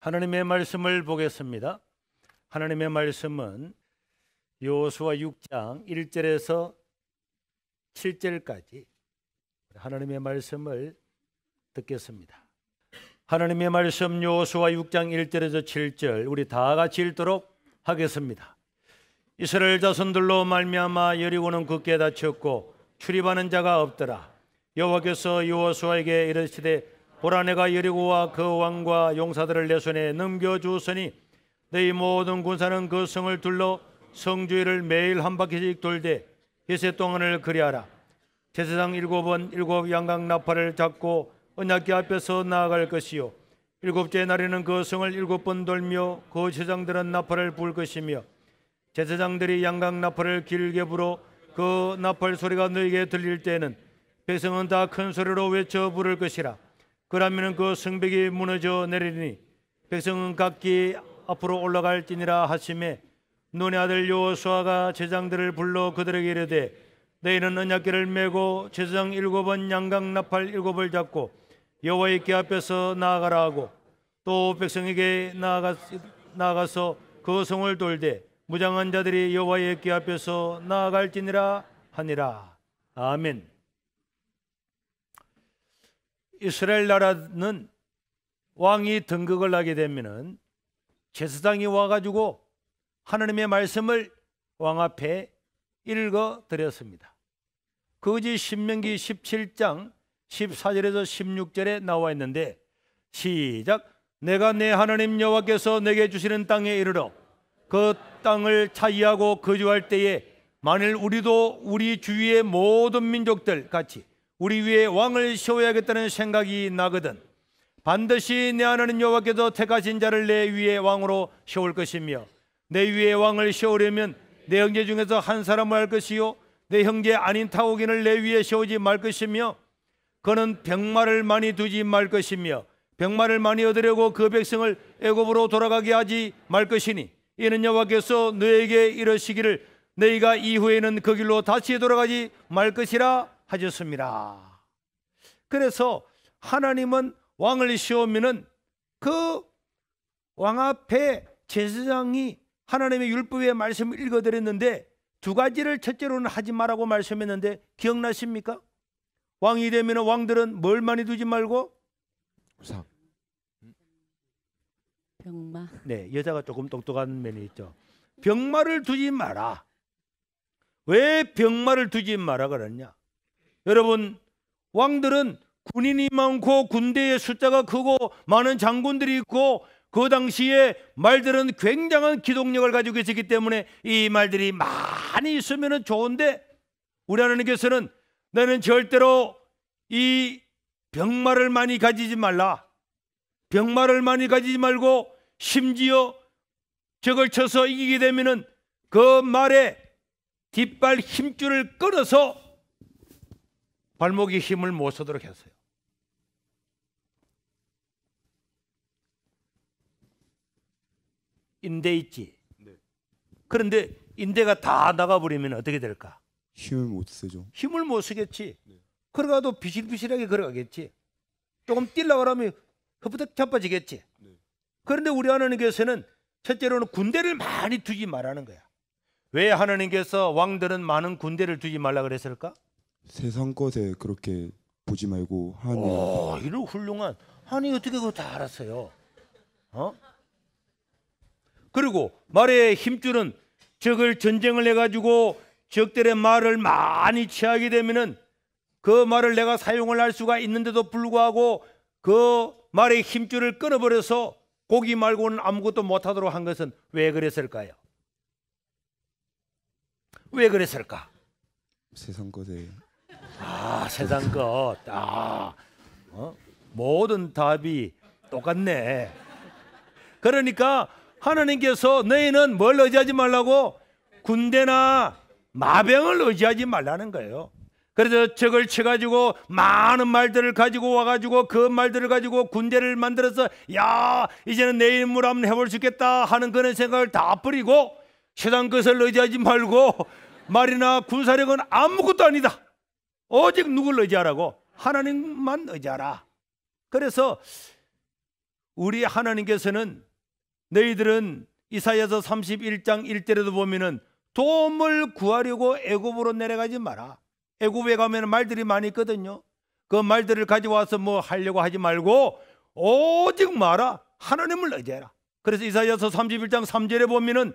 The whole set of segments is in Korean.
하나님의 말씀을 보겠습니다. 하나님의 말씀은 여호수아 6장 1절에서 7절까지 하나님의 말씀을 듣겠습니다. 하나님의 말씀 여호수아 6장 1절에서 7절 우리 다 같이 읽도록 하겠습니다. 이스라엘 자손들로 말미암아 여리고는 굳게 닫혔고 출입하는 자가 없더라. 여호와께서 여호수아에게 이르시되 보라, 내가 여리고와 그 왕과 용사들을 내 손에 넘겨주었으니 너희 모든 군사는 그 성을 둘러 성주위를 매일 한 바퀴씩 돌되 엿새 동안을 그리하라. 제사장 7번 7 양각 나팔을 잡고 언약궤 앞에서 나아갈 것이요, 7째 날에는 그 성을 7번 돌며 그 제사장들은 나팔을 불 것이며, 제사장들이 양각 나팔을 길게 불어 그 나팔 소리가 너에게 들릴 때에는 백성은 다 큰 소리로 외쳐 부를 것이라. 그러면 그 성벽이 무너져 내리니 백성은 각기 앞으로 올라갈지니라 하시매, 눈의 아들 여호수아가 제사장들을 불러 그들에게 이르되 너희는 언약궤를 메고 제사장 7번 양각 나팔 7을 잡고 여호와의 궤 앞에서 나아가라 하고, 또 백성에게 나아가서 그 성을 돌되 무장한 자들이 여호와의 궤 앞에서 나아갈지니라 하니라. 아멘. 이스라엘 나라는 왕이 등극을 하게 되면은 제사장이 와가지고 하나님의 말씀을 왕 앞에 읽어 드렸습니다. 그것이 신명기 17장 14절에서 16절에 나와 있는데, 시작. 내가 내 하나님 여호와께서 내게 주시는 땅에 이르러 그 땅을 차지하고 거주할 때에 만일 우리도 우리 주위의 모든 민족들 같이 우리 위에 왕을 세워야겠다는 생각이 나거든 반드시 내 하나님 여호와께서 택하신 자를 내 위에 왕으로 세울 것이며, 내 위에 왕을 세우려면 내 형제 중에서 한 사람을 할 것이요, 내 형제 아닌 타국인을 내 위에 세우지 말 것이며, 그는 병마를 많이 두지 말 것이며 병마를 많이 얻으려고 그 백성을 애굽으로 돌아가게 하지 말 것이니, 이는 여호와께서 너에게 이르시기를 너희가 이후에는 그 길로 다시 돌아가지 말 것이라 하셨습니다. 그래서 하나님은 왕을 세우면은 그 왕 앞에 제사장이 하나님의 율법의 말씀을 읽어드렸는데 두 가지를 첫째로는 하지 말라고 말씀했는데 기억나십니까? 왕이 되면 왕들은 뭘 많이 두지 말고? 우상. 병마. 네, 여자가 조금 똑똑한 면이 있죠. 병마를 두지 마라. 왜 병마를 두지 마라 그러냐? 여러분, 왕들은 군인이 많고 군대의 숫자가 크고 많은 장군들이 있고 그 당시에 말들은 굉장한 기동력을 가지고 있었기 때문에 이 말들이 많이 있으면 좋은데, 우리 하나님께서는 너는 절대로 이 병마를 많이 가지지 말라. 병마를 많이 가지지 말고 심지어 적을 쳐서 이기게 되면은 그 말에 뒷발 힘줄을 끊어서 발목에 힘을 못 쓰도록 했어요. 인대 있지. 네. 그런데 인대가 다 나가버리면 어떻게 될까? 힘을 못 쓰죠. 힘을 못 쓰겠지. 네. 걸어가도 비실비실하게 걸어가겠지. 조금 뛰려고 하면 흡득 자빠지겠지. 네. 그런데 우리 하나님께서는 첫째로는 군대를 많이 두지 말라는 거야. 왜 하나님께서 왕들은 많은 군대를 두지 말라 그랬을까? 세상 것에 그렇게 보지 말고 하나님. 오, 이런 훌륭한. 아니 어떻게 그거 다 알았어요? 그리고 말의 힘줄은 적을 전쟁을 해가지고 적들의 말을 많이 취하게 되면은 그 말을 내가 사용을 할 수가 있는데도 불구하고 그 말의 힘줄을 끊어버려서 고기 말고는 아무것도 못하도록 한 것은 왜 그랬을까요? 왜 그랬을까? 세상 것에. 세상 것. 모든 답이 똑같네. 그러니까 하나님께서 너희는 뭘 의지하지 말라고? 군대나 마병을 의지하지 말라는 거예요. 그래서 적을 쳐가지고 많은 말들을 가지고 와가지고 그 말들을 가지고 군대를 만들어서 야 이제는 내 힘으로 한번 해볼 수 있겠다 하는 그런 생각을 다 버리고 세상 것을 의지하지 말고 말이나 군사력은 아무것도 아니다. 오직 누굴 의지하라고? 하나님만 의지하라. 그래서 우리 하나님께서는 너희들은 이사야서 31장 1절에도 보면은 도움을 구하려고 애굽으로 내려가지 마라. 애굽에 가면 말들이 많이 있거든요. 그 말들을 가져와서 뭐 하려고 하지 말고 오직 마라. 하나님을 의지해라. 그래서 이사야서 31장 3절에 보면은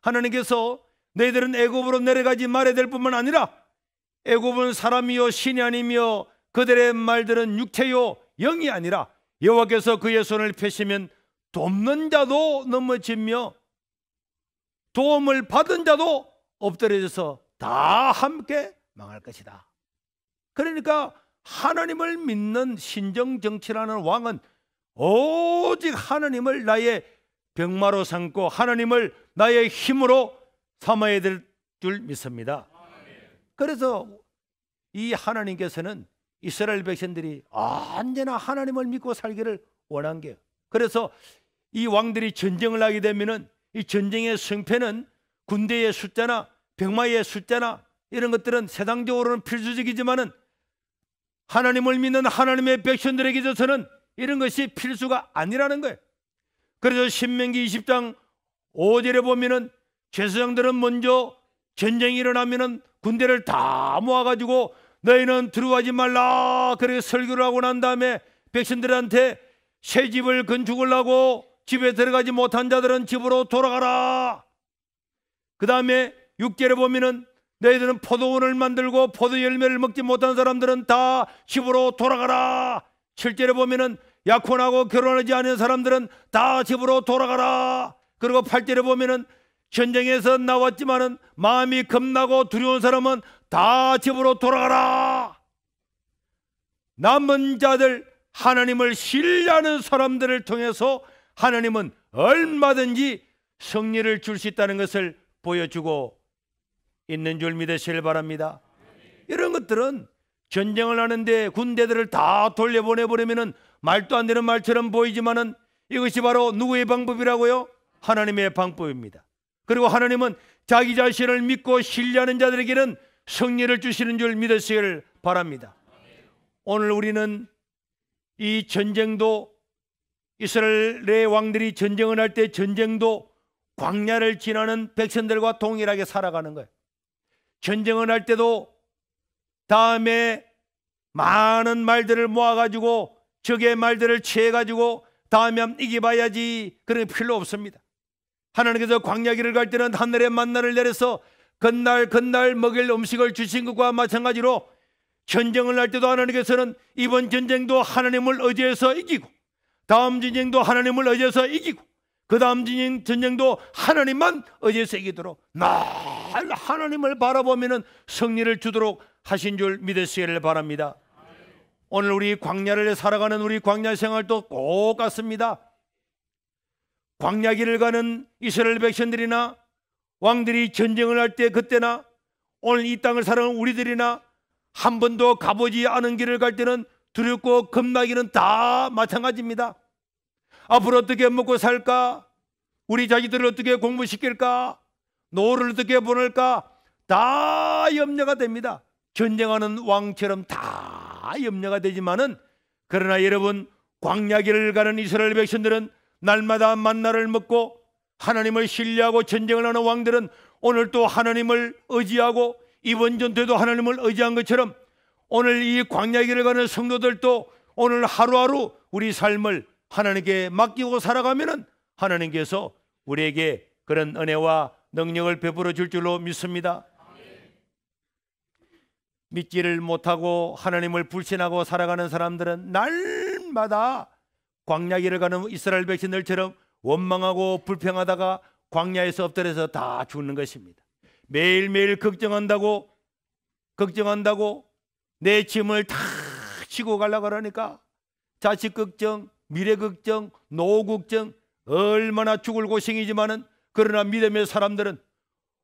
하나님께서 너희들은 애굽으로 내려가지 말아야 될 뿐만 아니라 애굽은 사람이요 신이 아니며 그들의 말들은 육체요 영이 아니라 여호와께서 그의 손을 펴시면 돕는 자도 넘어지며 도움을 받은 자도 엎드려져서 다 함께 망할 것이다. 그러니까 하나님을 믿는 신정정치라는 왕은 오직 하나님을 나의 병마로 삼고 하나님을 나의 힘으로 삼아야 될 줄 믿습니다. 그래서 이 하나님께서는 이스라엘 백성들이 언제나 하나님을 믿고 살기를 원한 게요. 그래서 이 왕들이 전쟁을 하게 되면은 이 전쟁의 승패는 군대의 숫자나 병마의 숫자나 이런 것들은 세상적으로는 필수적이지만은 하나님을 믿는 하나님의 백성들에게 있어서는 이런 것이 필수가 아니라는 거예요. 그래서 신명기 20장 5절에 보면은 제사장들은 먼저 전쟁이 일어나면은 군대를 다 모아가지고 너희는 들어가지 말라 그렇게 설교를 하고 난 다음에 백성들한테 새 집을 건축을 하고 집에 들어가지 못한 자들은 집으로 돌아가라. 그 다음에 6절에 보면은 너희들은 포도원을 만들고 포도 열매를 먹지 못한 사람들은 다 집으로 돌아가라. 7절에 보면은 약혼하고 결혼하지 않은 사람들은 다 집으로 돌아가라. 그리고 8절에 보면은 전쟁에서 나왔지만은 마음이 겁나고 두려운 사람은 다 집으로 돌아가라. 남은 자들 하나님을 신뢰하는 사람들을 통해서 하나님은 얼마든지 승리를 줄 수 있다는 것을 보여주고 있는 줄 믿으시길 바랍니다. 이런 것들은 전쟁을 하는데 군대들을 다 돌려보내버리면 말도 안 되는 말처럼 보이지만은 이것이 바로 누구의 방법이라고요? 하나님의 방법입니다. 그리고 하나님은 자기 자신을 믿고 신뢰하는 자들에게는 승리를 주시는 줄 믿으시길 바랍니다. 오늘 우리는 이 전쟁도 이스라엘의 왕들이 전쟁을 할 때 전쟁도 광야를 지나는 백성들과 동일하게 살아가는 거예요. 전쟁을 할 때도 다음에 많은 말들을 모아가지고 적의 말들을 취해가지고 다음에 한번 이겨봐야지 그런 게 필요 없습니다. 하나님께서 광야길을 갈 때는 하늘에 만나를 내려서 건날 먹일 음식을 주신 것과 마찬가지로 전쟁을 할 때도 하나님께서는 이번 전쟁도 하나님을 의지해서 이기고 다음 전쟁도 하나님을 의지해서 이기고 그 다음 전쟁도 하나님만 의지해서 이기도록 날 하나님을 바라보면 승리를 주도록 하신 줄 믿으시기를 바랍니다. 오늘 우리 광야를 살아가는 우리 광야 생활도 똑같습니다. 광야길을 가는 이스라엘 백성들이나 왕들이 전쟁을 할 때 그때나 오늘 이 땅을 살아가는 우리들이나 한 번도 가보지 않은 길을 갈 때는 두렵고 겁나기는 다 마찬가지입니다. 앞으로 어떻게 먹고 살까? 우리 자기들을 어떻게 공부시킬까? 노후를 어떻게 보낼까? 다 염려가 됩니다. 전쟁하는 왕처럼 다 염려가 되지만은 그러나 여러분 광야길을 가는 이스라엘 백성들은 날마다 만나를 먹고 하나님을 신뢰하고 전쟁을 하는 왕들은 오늘 또 하나님을 의지하고 이번 전투에도 하나님을 의지한 것처럼 오늘 이 광야길을 가는 성도들도 오늘 하루하루 우리 삶을 하나님께 맡기고 살아가면은 하나님께서 우리에게 그런 은혜와 능력을 베풀어 줄 줄로 믿습니다. 믿지를 못하고 하나님을 불신하고 살아가는 사람들은 날마다 광야길을 가는 이스라엘 백성들처럼 원망하고 불평하다가 광야에서 엎드려서 다 죽는 것입니다. 매일매일 걱정한다고 내 짐을 다 지고 가려고 그러니까 자식 걱정, 미래 걱정, 노후 걱정 얼마나 죽을 고생이지만은 그러나 믿음의 사람들은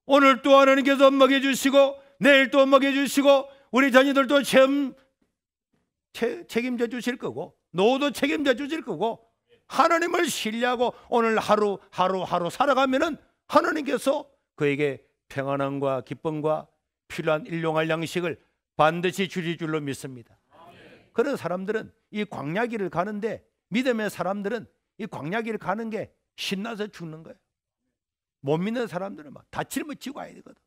오늘 또 하나님께서 먹여주시고 내일 또 먹여주시고 우리 자녀들도 책임져 주실 거고 노후도 책임져 주실 거고 하나님을 신뢰하고 오늘 하루 살아가면은 하나님께서 그에게 평안함과 기쁨과 필요한 일용할 양식을 반드시 주실 줄로 믿습니다. 그런 사람들은 이 광야길을 가는데 믿음의 사람들은 이 광야길을 가는 게 신나서 죽는 거예요. 못 믿는 사람들은 막 다치면 지고 가야 되거든.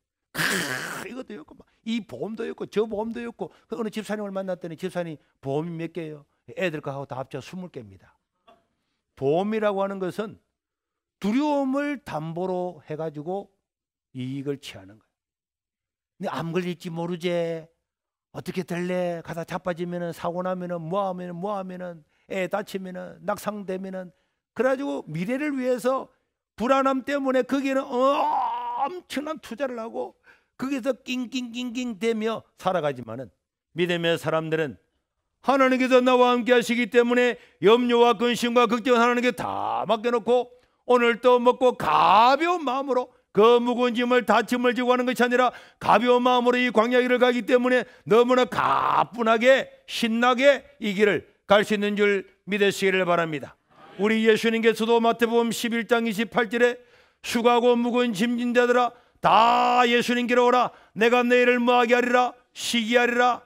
이것도 였고 이 보험도 였고 저 보험도 였고 어느 집사님을 만났더니 집사님 보험이 몇 개예요? 애들 거하고 다 합쳐 20개입니다. 보험이라고 하는 것은 두려움을 담보로 해가지고 이익을 취하는 거예요. 근데 암 걸릴지 모르지, 어떻게 될래, 가다 자빠지면은 사고 나면은 뭐하면은 애 다치면은 낙상되면은, 그래가지고 미래를 위해서 불안함 때문에 거기에는 엄청난 투자를 하고 거기서 낑낑낑낑 대며 살아가지만은, 믿음의 사람들은 하나님께서 나와 함께 하시기 때문에 염려와 근심과 걱정은 하나님께 다 맡겨놓고 오늘 또 먹고 가벼운 마음으로 그 무거운 짐을 다짐을 지고 하는 것이 아니라 가벼운 마음으로 이 광야길을 가기 때문에 너무나 가뿐하게 신나게 이 길을 갈 수 있는 줄 믿으시기를 바랍니다. 우리 예수님께서도 마태복음 11장 28절에 수고하고 무거운 짐진 자들아 다 예수님께로 오라, 내가 너희를 뭐하게 하리라, 쉬게 하리라.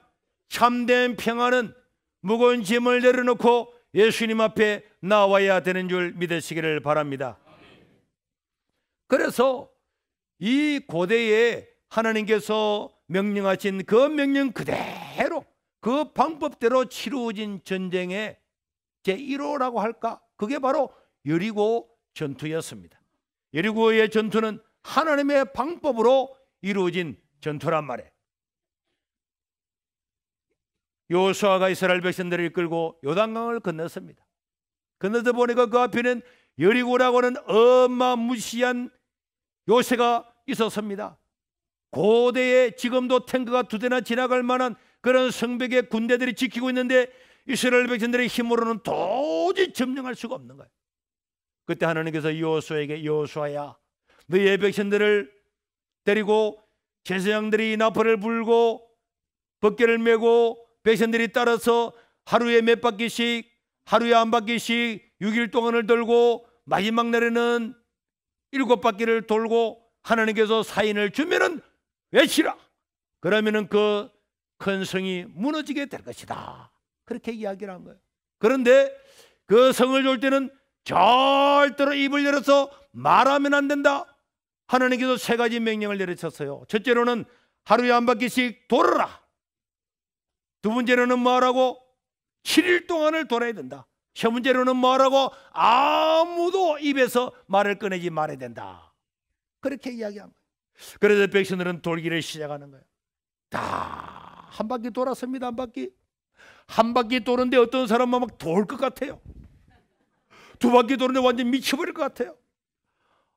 참된 평안은 무거운 짐을 내려놓고 예수님 앞에 나와야 되는 줄 믿으시기를 바랍니다. 그래서 이 고대에 하나님께서 명령하신 그 명령 그대로 그 방법대로 치루어진 전쟁의 제1호라고 할까? 그게 바로 여리고 전투였습니다. 여리고의 전투는 하나님의 방법으로 이루어진 전투란 말이에요. 여호수아가 이스라엘 백성들을 이끌고 요단강을 건넜습니다. 건너서 보니까 그 앞에는 여리고라고 하는 어마무시한 요새가 있었습니다. 고대에 지금도 탱크가 2대나 지나갈 만한 그런 성벽의 군대들이 지키고 있는데 이스라엘 백성들의 힘으로는 도저히 점령할 수가 없는 거예요. 그때 하나님께서 여호수아에게, 여호수아야, 너희의 백성들을 데리고 제사장들이 나팔을 불고 법궤를 메고 백성들이 따라서 하루에 몇 바퀴씩, 하루에 한 바퀴씩 6일 동안을 돌고 마지막 날에는 7바퀴를 돌고 하나님께서 사인을 주면은 외치라. 그러면은 그 큰 성이 무너지게 될 것이다. 그렇게 이야기를 한 거예요. 그런데 그 성을 줄 때는 절대로 입을 열어서 말하면 안 된다. 하나님께서 3가지 명령을 내리셨어요. 첫째로는 하루에 한 바퀴씩 돌아라. 두 번째로는 뭐라고? 7일 동안을 돌아야 된다. 세 번째로는 뭐라고? 아무도 입에서 말을 꺼내지 말아야 된다. 그렇게 이야기한 거예요. 그래서 백성들은 돌기를 시작하는 거예요. 다 한 바퀴 돌았습니다. 한 바퀴 도는데 어떤 사람은 막 돌 것 같아요. 2바퀴 도는데 완전 미쳐버릴 것 같아요.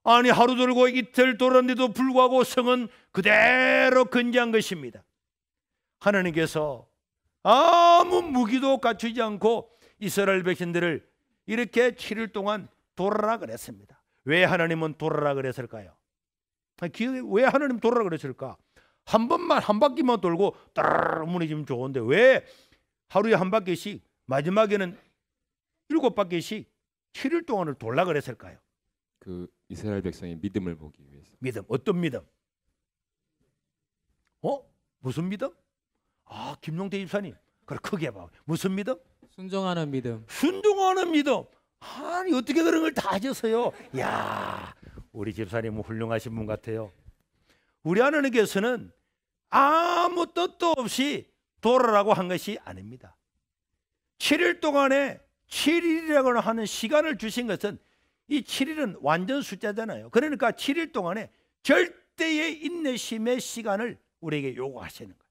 아니, 하루 돌고 이틀 돌았는데도 불구하고 성은 그대로 건재한 것입니다. 하나님께서 아무 무기도 갖추지 않고 이스라엘 백성들을 이렇게 7일 동안 돌아라 그랬습니다. 왜 하나님은 돌아라 그랬을까요? 왜 하나님 돌아라 그랬을까? 한 번만, 한 바퀴만 돌고 따르르 무너지면 좋은데 왜 하루에 한 바퀴씩, 마지막에는 7바퀴씩 7일 동안을 돌라 그랬을까요? 그 이스라엘 백성의 믿음을 보기 위해서. 믿음, 어떤 믿음? 무슨 믿음? 김용태 집사님, 그래 크게 봐. 무슨 믿음? 순종하는 믿음. 순종하는 믿음. 아니, 어떻게 그런 걸 다 하셨어요? 야, 우리 집사님은 훌륭하신 분 같아요. 우리 하나님께서는 아무 뜻도 없이 돌아라고 한 것이 아닙니다. 7일 동안에 7일이라고 하는 시간을 주신 것은, 이 7일은 완전 숫자잖아요. 그러니까 7일 동안에 절대의 인내심의 시간을 우리에게 요구하시는 거예요.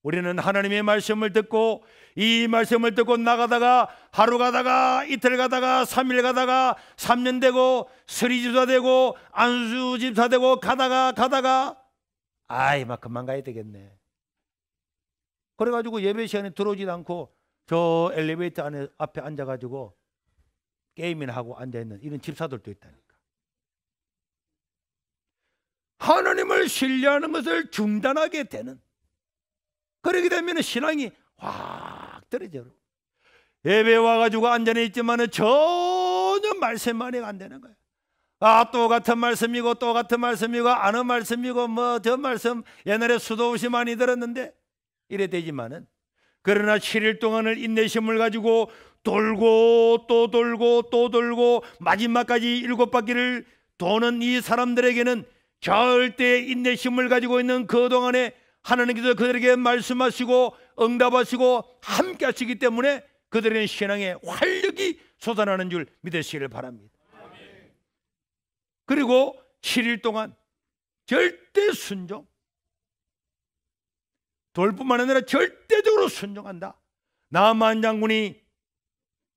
우리는 하나님의 말씀을 듣고, 이 말씀을 듣고 나가다가 하루 가다가 이틀 가다가 3일 가다가 3년 되고 서리집사 되고 안수집사 되고 가다가 막 그만 가야 되겠네. 그래가지고 예배 시간에 들어오지도 않고 저 엘리베이터 앞에 앉아가지고 게임이나 하고 앉아있는 이런 집사들도 있다니까. 하나님을 신뢰하는 것을 중단하게 되는, 그러게 되면 신앙이 확 떨어져요. 예배 와가지고 앉아내 있지만 전혀 말씀만이 안 되는 거예요. 똑같은 말씀이고 또 같은 말씀이고 아는 말씀이고 저 말씀 옛날에 수도 없이 많이 들었는데 이래 되지만은, 그러나 7일 동안을 인내심을 가지고 돌고 또 돌고 또 돌고 마지막까지 7바퀴를 도는 이 사람들에게는 절대 인내심을 가지고 있는 그동안에 하나님께서 그들에게 말씀하시고 응답하시고 함께 하시기 때문에 그들의 신앙에 활력이 솟아나는 줄 믿으시기를 바랍니다. 그리고 7일 동안 절대 순종, 돌뿐만 아니라 절대적으로 순종한다. 나만 장군이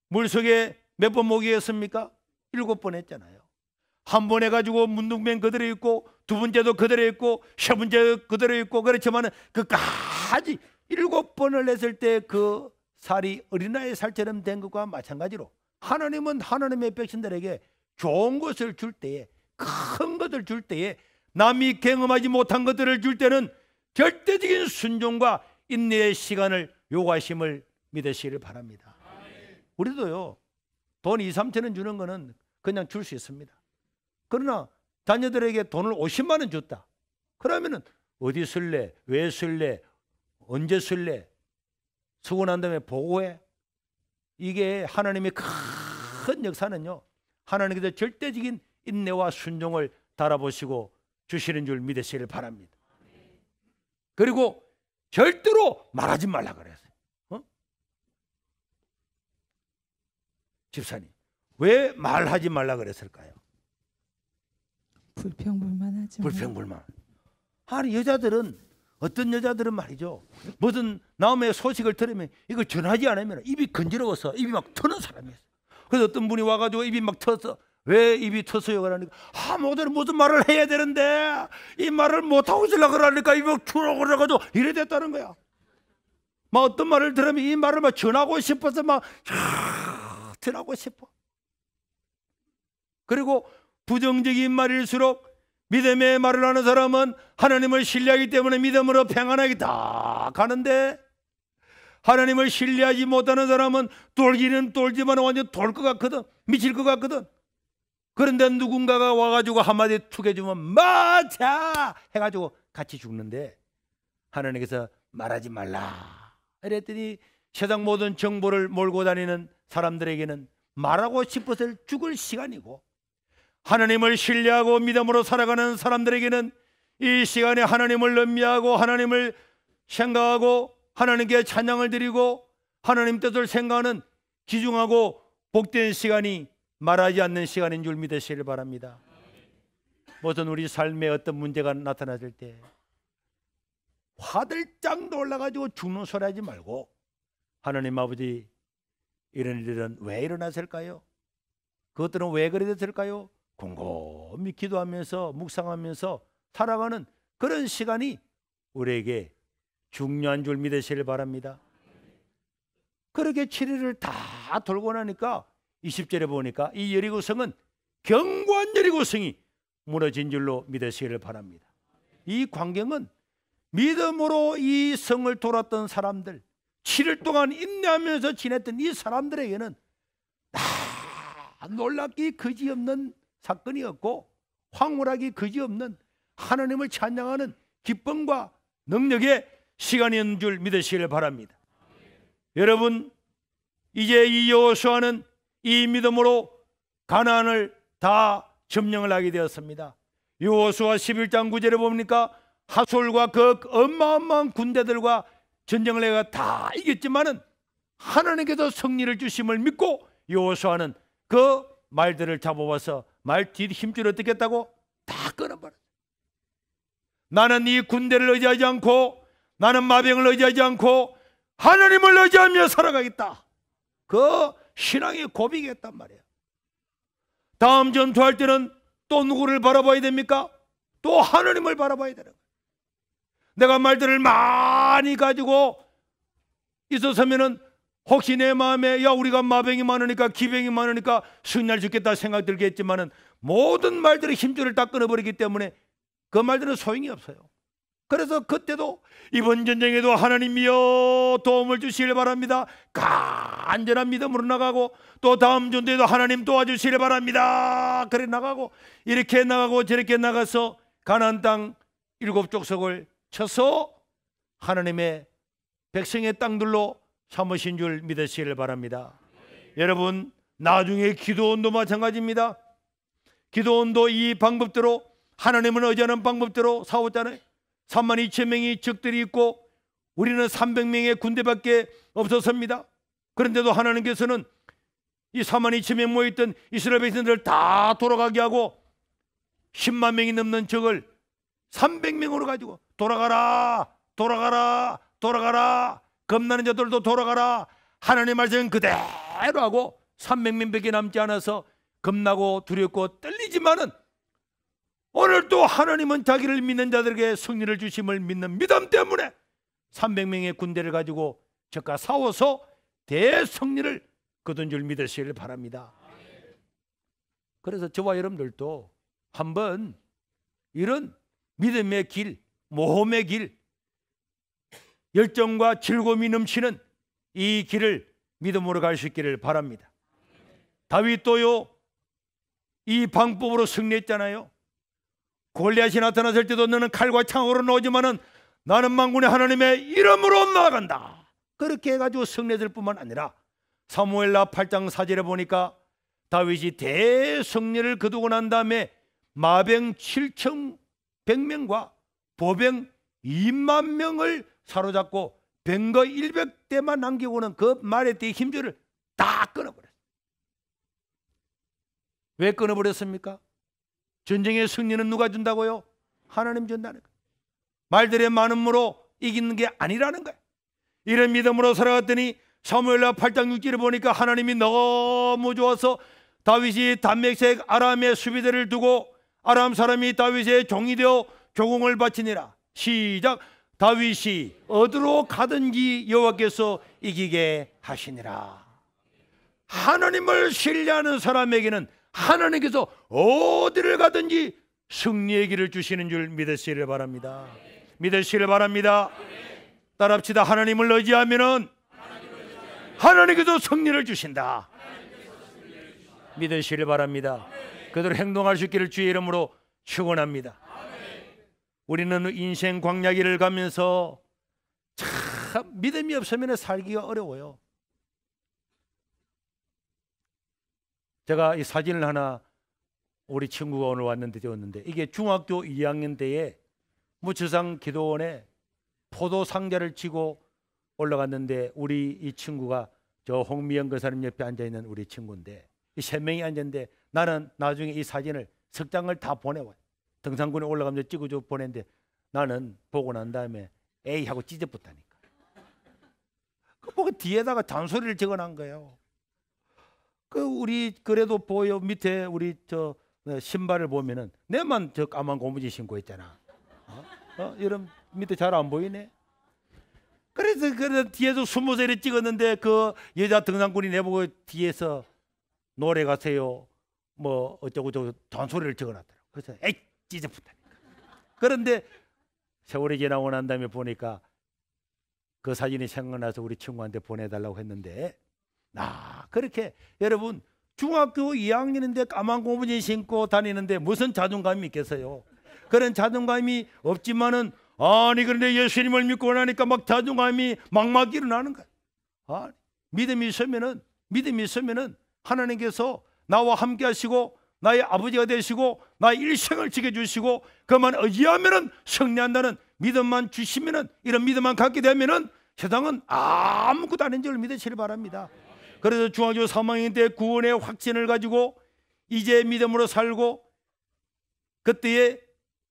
물속에 몇 번 목이었습니까? 7번 했잖아요. 한 번 해가지고 문둥병 그대로 있고, 두 번째도 그대로 있고, 세 번째 그대로 있고, 그렇지만 그까지 7번을 했을 때 그 살이 어린아이 살처럼 된 것과 마찬가지로 하나님은 하나님의 백성들에게 좋은 것을 줄 때에, 큰 것을 줄 때에, 남이 경험하지 못한 것들을 줄 때는 절대적인 순종과 인내의 시간을 요구하심을 믿으시기를 바랍니다. 우리도요, 돈 2, 3천 원 주는 거는 그냥 줄 수 있습니다. 그러나 자녀들에게 돈을 50만 원 줬다. 그러면은 어디 쓸래? 왜 쓸래? 언제 쓸래? 쓰고 난 다음에 보고해. 이게 하나님의 큰 역사는요, 하나님께서 절대적인 인내와 순종을 달아보시고 주시는 줄 믿으시기를 바랍니다. 그리고 절대로 말하지 말라 그랬어요. 집사님, 왜 말하지 말라 그랬을까요? 불평불만하죠. 불평불만. 아니, 여자들은, 어떤 여자들은 말이죠, 무슨 남의 소식을 들으면 이거 전하지 않으면 입이 건지러워서 입이 막 터는 사람이 있어요. 그래서 어떤 분이 와가지고 입이 막 터서, 왜 입이 터서요? 그러니까 모든 무슨 말을 해야 되는데 이 말을 못하고 있으려고 그러니까 입이 막 추라고 그래가지고 이래 됐다는 거야. 막 어떤 말을 들으면 이 말을 막 전하고 싶어서 막 전하고 싶어. 그리고 부정적인 말일수록 믿음의 말을 하는 사람은 하나님을 신뢰하기 때문에 믿음으로 평안하게 다 가는데, 하나님을 신뢰하지 못하는 사람은 돌기는 돌지만 완전 돌 것 같거든, 미칠 것 같거든. 그런데 누군가가 와가지고 한마디 툭 해주면 맞아 해가지고 같이 죽는데, 하나님께서 말하지 말라 이랬더니 세상 모든 정보를 몰고 다니는 사람들에게는 말하고 싶어서 죽을 시간이고, 하나님을 신뢰하고 믿음으로 살아가는 사람들에게는 이 시간에 하나님을 음미하고 하나님을 생각하고 하나님께 찬양을 드리고 하나님 뜻을 생각하는 귀중하고 복된 시간이 말하지 않는 시간인 줄 믿으시길 바랍니다. 무슨 우리 삶에 어떤 문제가 나타났을 때 화들짝 놀라가지고 죽는 소리 하지 말고, 하나님 아버지, 이런 일은 왜 일어났을까요? 그것들은 왜 그래 됐을까요? 곰곰이 기도하면서 묵상하면서 살아가는 그런 시간이 우리에게 중요한 줄 믿으시길 바랍니다. 그렇게 7일을 다 돌고 나니까 20절에 보니까 이 여리고성은 견고한 여리고성이 무너진 줄로 믿으시기를 바랍니다. 이 광경은 믿음으로 이 성을 돌았던 사람들, 7일 동안 인내하면서 지냈던 이 사람들에게는 놀랍기 그지없는 사건이었고, 황홀하기 그지없는 하나님을 찬양하는 기쁨과 능력의 시간이었는 줄 믿으시기를 바랍니다. 여러분, 이제 이 여호수아는 이 믿음으로 가나안을 다 점령을 하게 되었습니다. 여호수아 11장 9절에 보니까 하솔과 그 어마어마한 군대들과 전쟁을 해가 다 이겼지만은 하나님께서 승리를 주심을 믿고 여호수아는 그 말들을 잡아와서 말 뒤 힘줄 어떻게 했다고? 다 끊어버렸어요. 나는 이 군대를 의지하지 않고, 나는 마병을 의지하지 않고 하나님을 의지하며 살아가겠다. 그 신앙의 고백이었단 말이에요. 다음 전투할 때는 또 누구를 바라봐야 됩니까? 또 하나님을 바라봐야 되는 거예요. 내가 말들을 많이 가지고 있었으면은 혹시 내 마음에 야 우리가 마병이 많으니까 기병이 많으니까 승리할 수 있겠다 생각 들겠지만은 모든 말들의 힘줄을 다 끊어버리기 때문에 그 말들은 소용이 없어요. 그래서 그때도 이번 전쟁에도 하나님이여 도움을 주시길 바랍니다. 간절한 믿음으로 나가고, 또 다음 전투에도 하나님 도와주시길 바랍니다. 그래 나가고, 이렇게 나가고 저렇게 나가서 가나안 땅 7족속을 쳐서 하나님의 백성의 땅들로 삼으신 줄 믿으시길 바랍니다. 여러분, 나중에 기도원도 마찬가지입니다. 기도원도 이 방법대로, 하나님은 의지하는 방법대로 싸웠잖아요. 32,000명이 적들이 있고 우리는 300명의 군대밖에 없었습니다. 그런데도 하나님께서는 이 42,000명 모여있던 이스라엘 백성들을 다 돌아가게 하고 10만 명이 넘는 적을 300명으로 가지고 돌아가라, 돌아가라, 돌아가라, 겁나는 자들도 돌아가라, 하나님의 말씀은 그대로 하고 300명밖에 남지 않아서 겁나고 두렵고 떨리지만은 오늘 또 하나님은 자기를 믿는 자들에게 승리를 주심을 믿는 믿음 때문에 300명의 군대를 가지고 적과 싸워서 대승리를 거둔 줄 믿으시길 바랍니다. 그래서 저와 여러분들도 한번 이런 믿음의 길, 모험의 길, 열정과 즐거움이 넘치는 이 길을 믿음으로 갈 수 있기를 바랍니다. 다윗도요, 이 방법으로 승리했잖아요. 골리앗이 나타났을 때도 너는 칼과 창으로 나오지만은 나는 만군의 하나님의 이름으로 나아간다. 그렇게 해가지고 승리했을 뿐만 아니라 사무엘하 8장 4절에 보니까 다윗이 대승리를 거두고 난 다음에 마병 7,100명과 보병 2만 명을 사로잡고 병거 100대만 남기고는 그 말의 띠 힘줄을 다 끊어버렸어요. 왜 끊어버렸습니까? 전쟁의 승리는 누가 준다고요? 하나님 준다는 거예요. 말들의 많음으로 이기는 게 아니라는 거예요. 이런 믿음으로 살아갔더니 사무엘하 8장 6절에 보니까 하나님이 너무 좋아서 다윗이 담메색 아람의 수비대를 두고 아람 사람이 다윗의 종이 되어 조공을 바치니라. 시작. 다윗이 어디로 가든지 여호와께서 이기게 하시니라. 하나님을 신뢰하는 사람에게는 하나님께서 어디를 가든지 승리의 길을 주시는 줄 믿으시기를 바랍니다. 믿으시기를 바랍니다. 따라합시다. 하나님을 의지하면은 하나님께서 승리를 주신다. 믿으시기를 바랍니다. 그대로 행동할 수 있기를 주의 이름으로 축원합니다. 우리는 인생 광야길을 가면서 참 믿음이 없으면 살기가 어려워요. 제가 이 사진을 하나 우리 친구가 오늘 왔는데 띄웠는데, 이게 중학교 2학년 때에 무추상 기도원에 포도 상자를 치고 올라갔는데 우리 이 친구가 저 홍미영 교사님 옆에 앉아있는 우리 친구인데 이 3명이 앉았는데 나는 나중에 이 사진을 석 장을 다 보내와요. 등산군에 올라가면서 찍어줘 보냈는데 나는 보고 난 다음에 에이 하고 찢어붙다니까. 그 보고 뒤에다가 잔소리를 적어놓은 거예요. 그 우리 그래도 보여 밑에 우리 저 신발을 보면은 내만 저 까만 고무줄 신고 있잖아. 이런 밑에 잘 안 보이네. 그래서 뒤에서 20살에 찍었는데 그 여자 등산군이 내보고 뒤에서 노래 가세요 뭐 어쩌고 저쩌고 잔소리를 적어놨더라고. 그래서 에이 찢어붙다니까. 그런데 세월이 지나고 난 다음에 보니까 그 사진이 생각나서 우리 친구한테 보내달라고 했는데, 그렇게 여러분 중학교 2학년인데 까만 고무줄 신고 다니는데 무슨 자존감이 있겠어요? 그런 자존감이 없지만은 아니 그런데 예수님을 믿고 나니까 막 자존감이 막 일어나는 거야. 믿음이 있으면은 하나님께서 나와 함께 하시고 나의 아버지가 되시고 나의 일생을 지켜주시고 그만 의지하면은 승리한다는 믿음만 주시면은, 이런 믿음만 갖게 되면은 세상은 아무것도 아닌 줄 믿으시길 바랍니다. 그래서 중학교 3학년 때 구원의 확신을 가지고 이제 믿음으로 살고, 그때에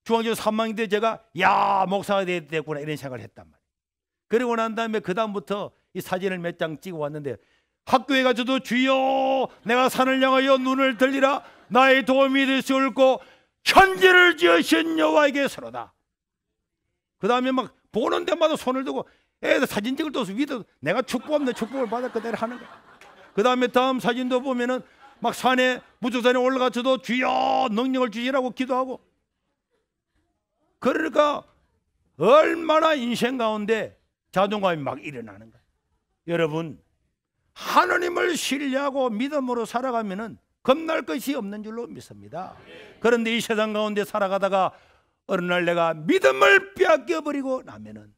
중학교 3학년 때 제가 야 목사가 되겠구나 이런 생각을 했단 말이에요. 그리고 난 다음에 그 다음부터 이 사진을 몇 장 찍어 왔는데, 학교에 가서도 주여 내가 산을 향하여 눈을 들리라 나의 도움이 되시올고 천지를 지으신 여호와에게 서로다. 그 다음에 막 보는 데마다 손을 들고 애들 사진 찍을 때 위도 내가 축복하면 축복을 받을 그대로 하는 거야. 그 다음에 다음 사진도 보면은 막 산에 무주산에 올라가서도 주여 능력을 주시라고 기도하고. 그러니까 얼마나 인생 가운데 자존감이 막 일어나는 거야. 여러분 하나님을 신뢰하고 믿음으로 살아가면은 겁날 것이 없는 줄로 믿습니다. 그런데 이 세상 가운데 살아가다가 어느 날 내가 믿음을 빼앗겨 버리고 나면은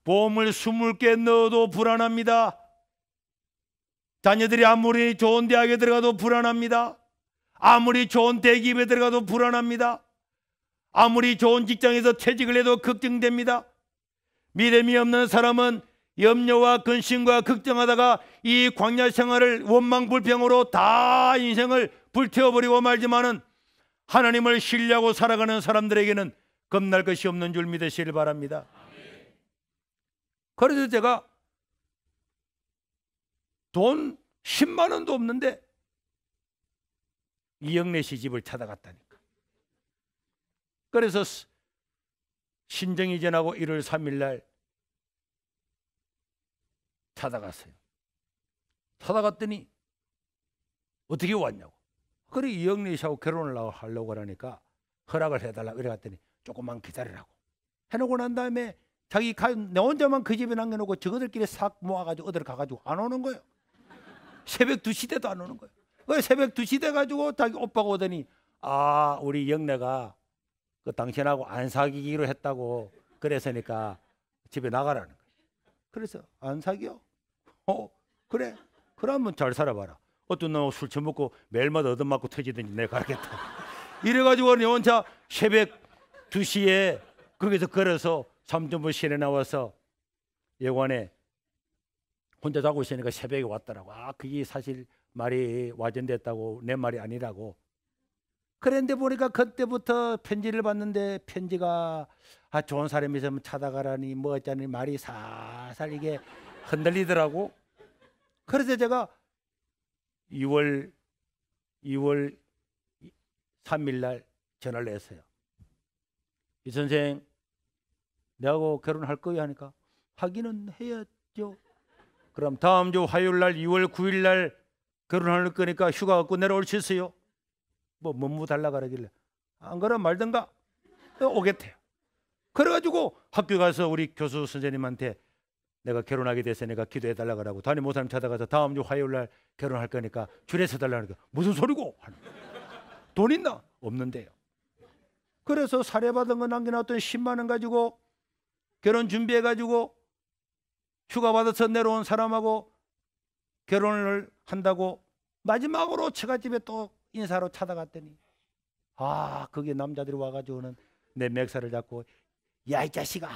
보험을 20개 넣어도 불안합니다. 자녀들이 아무리 좋은 대학에 들어가도 불안합니다. 아무리 좋은 대기업에 들어가도 불안합니다. 아무리 좋은 직장에서 퇴직을 해도 걱정됩니다. 믿음이 없는 사람은 염려와 근심과 걱정하다가 이 광야 생활을 원망불평으로 다 인생을 불태워버리고 말지만은 하나님을 신뢰하고 살아가는 사람들에게는 겁날 것이 없는 줄 믿으시길 바랍니다. 그래서 제가 돈 10만 원도 없는데 이영래 씨 집을 찾아갔다니까. 그래서 신정이 지나고 1월 3일 날 찾아갔어요. 찾아갔더니 어떻게 왔냐고. 그래 이영래 씨하고 결혼을 하려고 하니까 허락을 해달라고 이래 갔더니 조금만 기다리라고 해놓고 난 다음에 자기 내 혼자만 그 집에 남겨놓고 저거들끼리 싹 모아가지고 어디로 가가지고 안 오는 거예요. 새벽 2시 돼도 안 오는 거예요. 그 새벽 2시 돼가지고 자기 오빠가 오더니 아 우리 영래가 그 당신하고 안 사귀기로 했다고 그래서니까 집에 나가라는 거예요. 그래서 안 사귀어? 그래 그러면 잘 살아봐라. 어떤 놈 술 처먹고 매일마다 얻어맞고 터지더니 내가 가겠다. 이래가지고 내 혼자 새벽 2시에 거기서 걸어서 삼천포 시내 나와서 여관에 혼자 자고 있으니까 새벽에 왔더라고. 아 그게 사실 말이 와전됐다고 내 말이 아니라고. 그런데 보니까 그때부터 편지를 받는데 편지가 아 좋은 사람이 있으면 찾아가라니 뭐 어쩌니 말이 살살 이게 흔들리더라고. 그래서 제가 2월 3일 날 전화를 했어요. 이 선생 내하고 결혼할 거야 하니까 하기는 해야죠. 그럼 다음 주 화요일 날 2월 9일 날 결혼할 거니까 휴가 갖고 내려올 수 있어요? 뭐 달라 그러길래 안 그러면 말든가 오겠대요. 그래가지고 학교 가서 우리 교수 선생님한테 내가 결혼하게 됐으니까 기도해 달라 그러고 담임 목사님 찾아가서 다음 주 화요일 날 결혼할 거니까 줄에 서 달라는 거 무슨 소리고? 돈 있나? 없는데요. 그래서 사례받은 거 남겨놨던 10만 원 가지고 결혼 준비해가지고 휴가 받아서 내려온 사람하고 결혼을 한다고 마지막으로 처갓집에 또 인사로 찾아갔더니 아 그게 남자들이 와가지고는 내 맥살을 잡고 야 이 자식아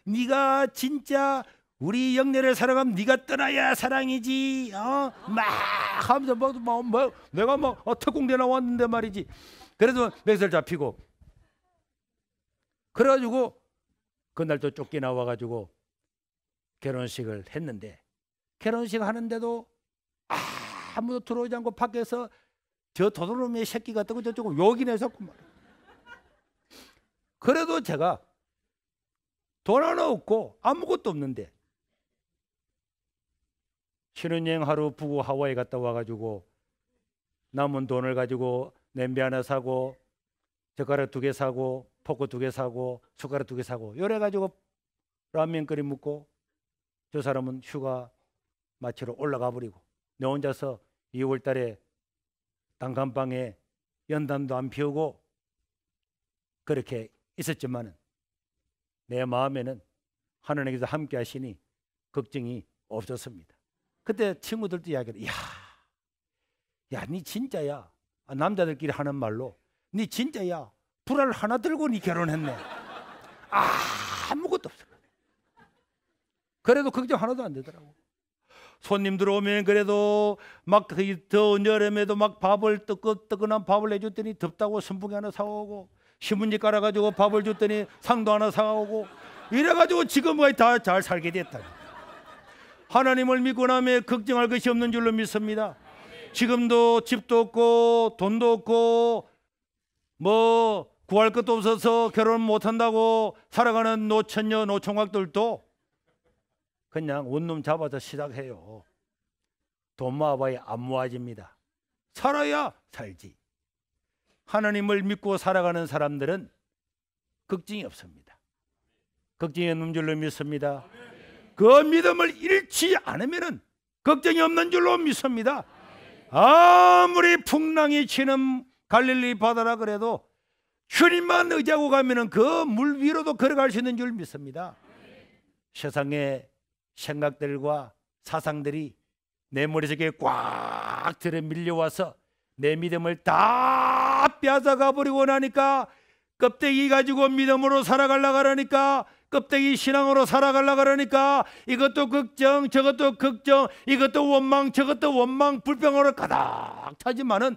네가 진짜 우리 영래를 사랑하면 네가 떠나야 사랑이지 막 하면서 내가 막 특공대 나왔는데 말이지. 그래도 맥살 잡히고 그래가지고 그날 또 쫓겨 나와가지고 결혼식을 했는데 결혼식 하는데도 아무도 들어오지 않고 밖에서 저 도둑놈의 새끼 같은 거 저쪽으로 욕이 내셨고 말이야. 그래도 제가 돈 하나 없고 아무것도 없는데 신혼여행 하루 부부 하와이 갔다 와가지고 남은 돈을 가지고 냄비 하나 사고 젓가락 2개 사고 포크 2개 사고 숟가락 2개 사고 요래가지고 라면 끓여 먹고 저 사람은 휴가 마치러 올라가 버리고 내 혼자서 2월 달에 단칸방에 연단도 안 피우고 그렇게 있었지만은 내 마음에는 하나님께서 함께 하시니 걱정이 없었습니다. 그때 친구들도 이야기를 야, 니 진짜야. 남자들끼리 하는 말로 니 진짜야. 불알 하나 들고 니 결혼했네. 아무것도 없어. 그래도 걱정 하나도 안 되더라고. 손님들 오면 그래도 막 더운 여름에도 막 밥을 뜨끈한 밥을 해줬더니 덥다고 선풍기 하나 사오고 신문지 깔아가지고 밥을 줬더니 상도 하나 사오고 이래가지고 지금까지 다 잘 살게 됐다. 하나님을 믿고 나면 걱정할 것이 없는 줄로 믿습니다. 지금도 집도 없고 돈도 없고 뭐 구할 것도 없어서 결혼 못한다고 살아가는 노처녀 노총각들도 그냥 원룸 잡아서 시작해요. 돈 모아봐야 안 모아집니다. 살아야 살지. 하나님을 믿고 살아가는 사람들은 걱정이 없습니다. 걱정이 없는 줄로 믿습니다. 그 믿음을 잃지 않으면 걱정이 없는 줄로 믿습니다. 아무리 풍랑이 치는 갈릴리 바다라 그래도 주님만 의지하고 가면 그 물 위로도 걸어갈 수 있는 줄 믿습니다. 세상의 생각들과 사상들이 내 머릿속에 꽉 들어 밀려와서 내 믿음을 다 뺏어가 버리고 나니까 껍데기 가지고 믿음으로 살아가려고 하니까 껍데기 신앙으로 살아가려고 하니까 이것도 걱정 저것도 걱정 이것도 원망 저것도 원망 불평으로 가득 차지만은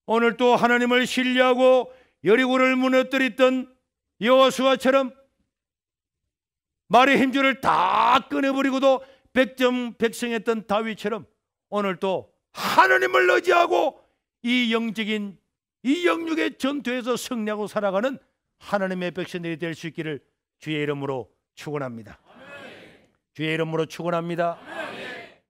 오늘 또 하나님을 신뢰하고 여리고를 무너뜨렸던 여호수아처럼 말의 힘줄을 다 끊어버리고도 백정백성했던 다윗처럼 오늘 또 하나님을 의지하고 이 영적인 이 영육의 전투에서 승리하고 살아가는 하나님의 백성들이 될 수 있기를 주의 이름으로 축원합니다. 주의 이름으로 축원합니다.